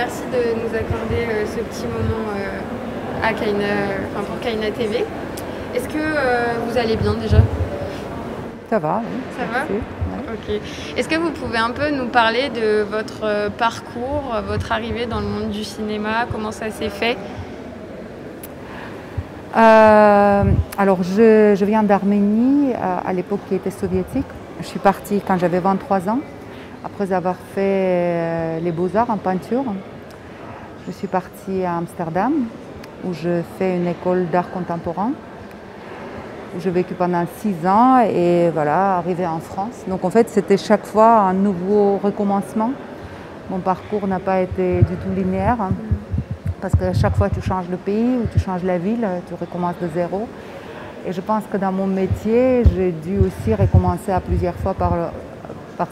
merci de nous accorder ce petit moment à pour Kaina TV. Est-ce que vous allez bien déjà? Ça va, oui. Ça va? Ouais. Ok. Est-ce que vous pouvez un peu nous parler de votre parcours, votre arrivée dans le monde du cinéma, comment ça s'est fait? Alors, je viens d'Arménie, à l'époque qui était soviétique. Je suis partie quand j'avais 23 ans, après avoir fait les beaux-arts en peinture. Je suis partie à Amsterdam, où je fais une école d'art contemporain. J'ai vécu pendant 6 ans et voilà, arrivée en France. Donc en fait, c'était chaque fois un nouveau recommencement. Mon parcours n'a pas été du tout linéaire, parce qu'à chaque fois tu changes le pays ou tu changes la ville, tu recommences de zéro. Et je pense que dans mon métier, j'ai dû aussi recommencer à plusieurs fois par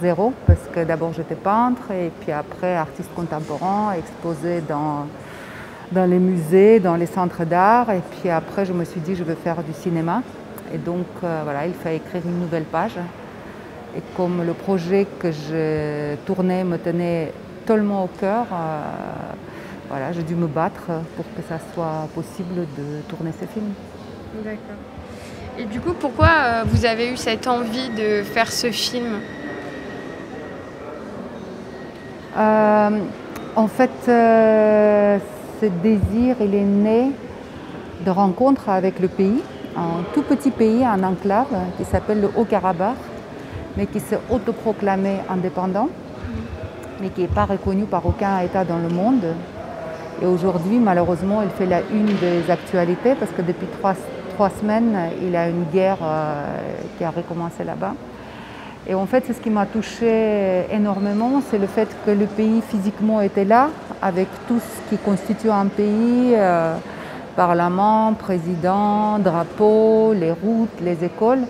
zéro, parce que d'abord j'étais peintre et puis après artiste contemporain, exposé dans les musées, dans les centres d'art. Et puis après, je me suis dit, je veux faire du cinéma. Et donc, voilà, il fallait écrire une nouvelle page. Et comme le projet que je tournais me tenait tellement au cœur, voilà, j'ai dû me battre pour que ça soit possible de tourner ce film. D'accord. Et du coup, pourquoi vous avez eu cette envie de faire ce film? En fait, ce désir, il est né de rencontres avec le pays, un tout petit pays en enclave qui s'appelle le Haut-Karabakh, mais qui s'est autoproclamé indépendant, mais qui n'est pas reconnu par aucun État dans le monde. Et aujourd'hui, malheureusement, il fait la une des actualités parce que depuis trois semaines, il y a une guerre qui a recommencé là-bas. Et en fait, c'est ce qui m'a touchée énormément, c'est le fait que le pays physiquement était là, avec tout ce qui constitue un pays, parlement, président, drapeau, les routes, les écoles.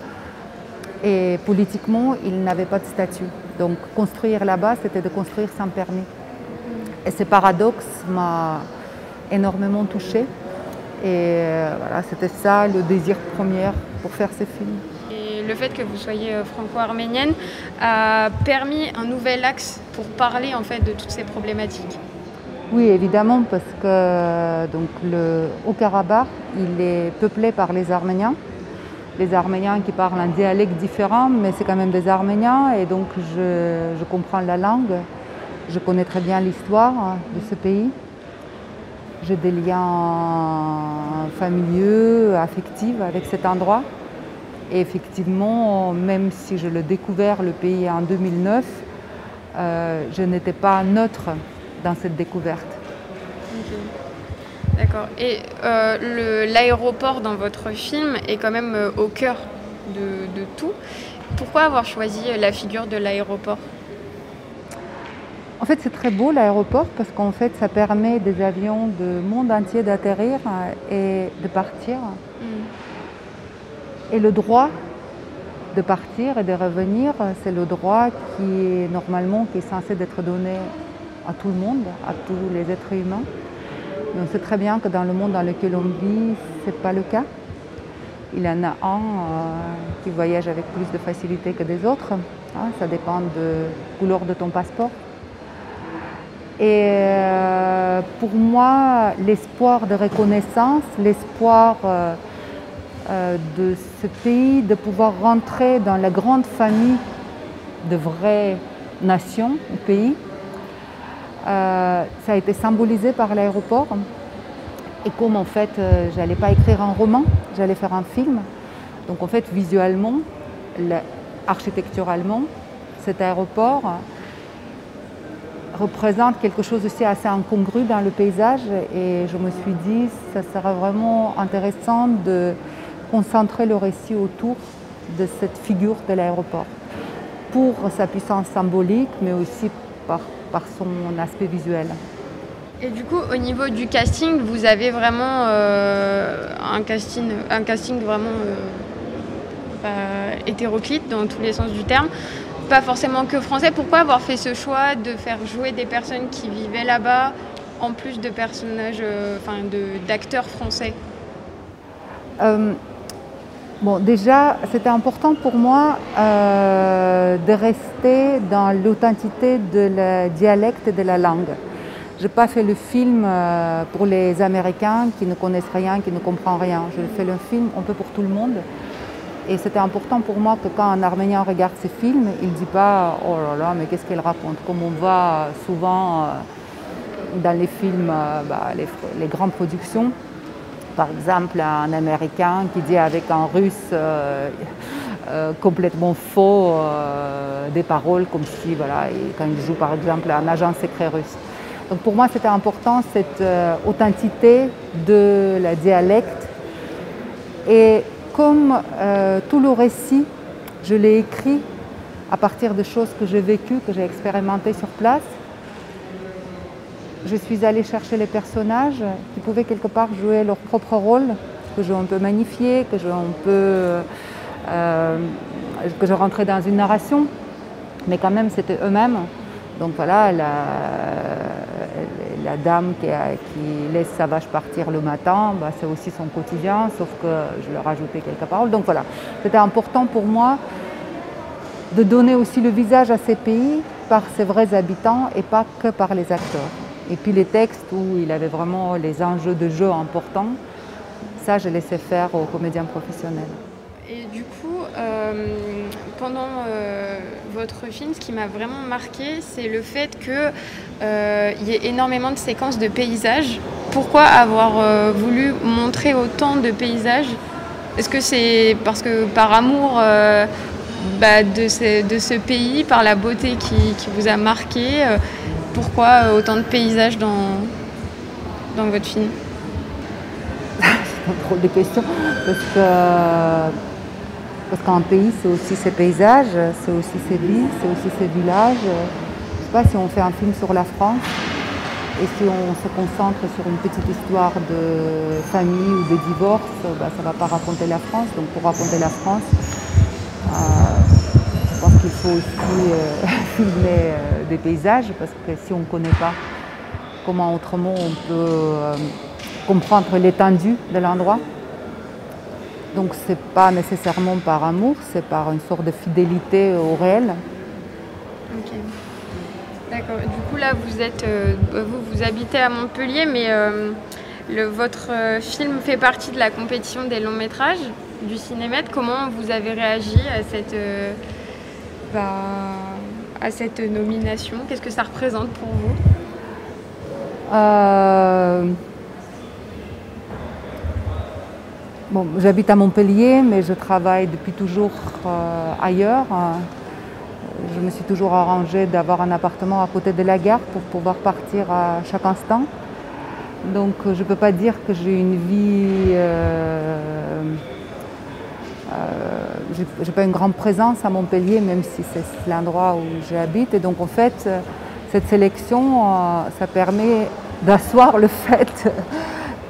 Et politiquement, il n'avait pas de statut. Donc construire là-bas, c'était de construire sans permis. Et ce paradoxe m'a énormément touchée. Et voilà, c'était ça le désir premier pour faire ce film. Et le fait que vous soyez franco-arménienne a permis un nouvel axe pour parler en fait de toutes ces problématiques. Oui, évidemment, parce que donc, le Haut-Karabakh, il est peuplé par les Arméniens. Les Arméniens qui parlent un dialecte différent, mais c'est quand même des Arméniens, et donc je comprends la langue. Je connais très bien l'histoire de ce pays. J'ai des liens familiaux, affectifs avec cet endroit. Et effectivement, même si je l'ai découvert, le pays en 2009, je n'étais pas neutre dans cette découverte. Okay. D'accord. Et l'aéroport dans votre film est quand même au cœur de tout. Pourquoi avoir choisi la figure de l'aéroport? En fait, c'est très beau l'aéroport parce qu'en fait, ça permet des avions du monde entier d'atterrir et de partir. Et le droit de partir et de revenir, c'est le droit qui est censé être donné à tout le monde, à tous les êtres humains. Mais on sait très bien que dans le monde dans lequel on vit, ce n'est pas le cas. Il y en a un qui voyage avec plus de facilité que des autres. Ça dépend de la couleur de ton passeport. Et pour moi, l'espoir de reconnaissance, l'espoir de ce pays, de pouvoir rentrer dans la grande famille de vraies nations ou pays, ça a été symbolisé par l'aéroport. Et comme en fait, j'allais pas écrire un roman, j'allais faire un film. Donc en fait, visuellement, architecturalement, cet aéroport représente quelque chose aussi assez incongru dans le paysage. Et je me suis dit, ça serait vraiment intéressant de concentrer le récit autour de cette figure de l'aéroport, pour sa puissance symbolique, mais aussi par son aspect visuel. Et du coup, au niveau du casting, vous avez vraiment un casting vraiment hétéroclite dans tous les sens du terme, pas forcément que français. Pourquoi avoir fait ce choix de faire jouer des personnes qui vivaient là-bas, en plus de personnages, d'acteurs français? Bon, déjà, c'était important pour moi de rester dans l'authenticité de la dialecte et de la langue. Je n'ai pas fait le film pour les Américains qui ne connaissent rien, qui ne comprennent rien. Je fais le film un peu pour tout le monde. Et c'était important pour moi que quand un Arménien regarde ces films, il ne dit pas « Oh là là, mais qu'est-ce qu'elle raconte ?» Comme on voit souvent dans les films, les grandes productions. Par exemple, un Américain qui dit avec un Russe complètement faux des paroles comme si, voilà, quand il joue par exemple un agent secret russe. Donc pour moi, c'était important cette authenticité de la dialecte. Et comme tout le récit, je l'ai écrit à partir de choses que j'ai vécues, que j'ai expérimentées sur place, je suis allée chercher les personnages qui pouvaient quelque part jouer leur propre rôle, que j'ai un peu magnifié, que je rentrais dans une narration, mais quand même c'était eux-mêmes. Donc voilà, la dame qui laisse sa vache partir le matin, c'est aussi son quotidien, sauf que je leur ajoutais quelques paroles. Donc voilà, c'était important pour moi de donner aussi le visage à ces pays par ses vrais habitants et pas que par les acteurs. Et puis les textes où il avait vraiment les enjeux de jeu importants, ça je laissais faire aux comédiens professionnels. Et du coup, pendant votre film, ce qui m'a vraiment marqué, c'est le fait qu'il y ait énormément de séquences de paysages. Pourquoi avoir voulu montrer autant de paysages? Est-ce que c'est parce que par amour de ce pays, par la beauté qui vous a marqué, pourquoi autant de paysages dans votre film? C'est une drôle de question, parce qu'un pays, c'est aussi ses paysages, c'est aussi ses villes, c'est aussi ses villages. Je ne sais pas si on fait un film sur la France et si on se concentre sur une petite histoire de famille ou de divorce, ça ne va pas raconter la France. Donc pour raconter la France, je pense qu'il faut aussi filmer des paysages, parce que si on ne connaît pas, comment autrement on peut comprendre l'étendue de l'endroit. Donc ce n'est pas nécessairement par amour, c'est par une sorte de fidélité au réel. Ok. D'accord. Du coup là vous habitez à Montpellier, mais votre film fait partie de la compétition des longs métrages du Cinémètre. Comment vous avez réagi à cette nomination? Qu'est-ce que ça représente pour vous? Bon, j'habite à Montpellier, mais je travaille depuis toujours ailleurs. Je me suis toujours arrangée d'avoir un appartement à côté de la gare pour pouvoir partir à chaque instant. Donc je ne peux pas dire que j'ai une vie... je n'ai pas une grande présence à Montpellier, même si c'est l'endroit où j'habite. Et donc en fait, cette sélection, ça permet d'asseoir le fait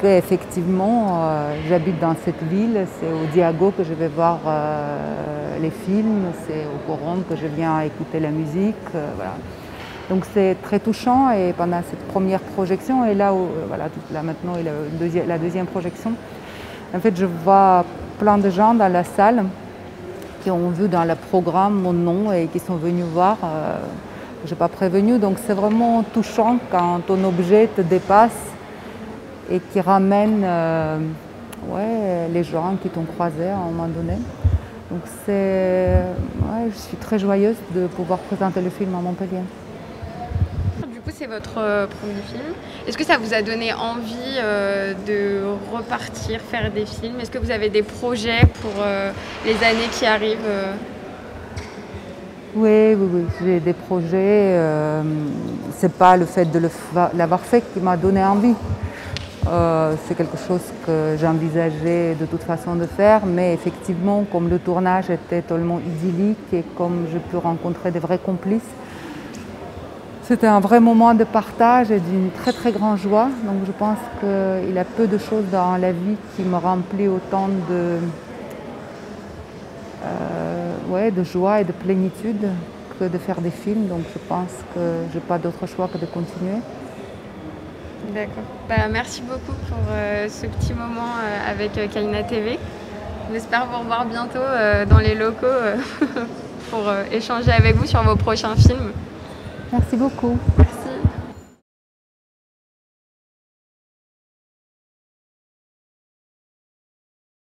qu'effectivement, j'habite dans cette ville. C'est au Diago que je vais voir les films, c'est au Coron que je viens écouter la musique. Voilà. Donc c'est très touchant, et pendant cette première projection, et là, là maintenant la deuxième projection, en fait je vois plein de gens dans la salle qui ont vu dans le programme mon nom et qui sont venus voir. Je n'ai pas prévenu, donc c'est vraiment touchant quand ton objet te dépasse et qui ramène les gens qui t'ont croisé à un moment donné. Donc je suis très joyeuse de pouvoir présenter le film à Montpellier. Du coup, c'est votre premier film. Est-ce que ça vous a donné envie de repartir, faire des films? Est-ce que vous avez des projets pour les années qui arrivent? Oui, j'ai des projets. C'est pas le fait de l'avoir fait qui m'a donné envie. C'est quelque chose que j'envisageais de toute façon de faire, mais effectivement, comme le tournage était tellement idyllique et comme je peux rencontrer des vrais complices, c'était un vrai moment de partage et d'une très très grande joie. Donc je pense qu'il y a peu de choses dans la vie qui me remplissent autant de joie et de plénitude que de faire des films. Donc je pense que je n'ai pas d'autre choix que de continuer. D'accord. Merci beaucoup pour ce petit moment avec Kaina TV. J'espère vous revoir bientôt dans les locaux pour échanger avec vous sur vos prochains films. Merci beaucoup. Merci.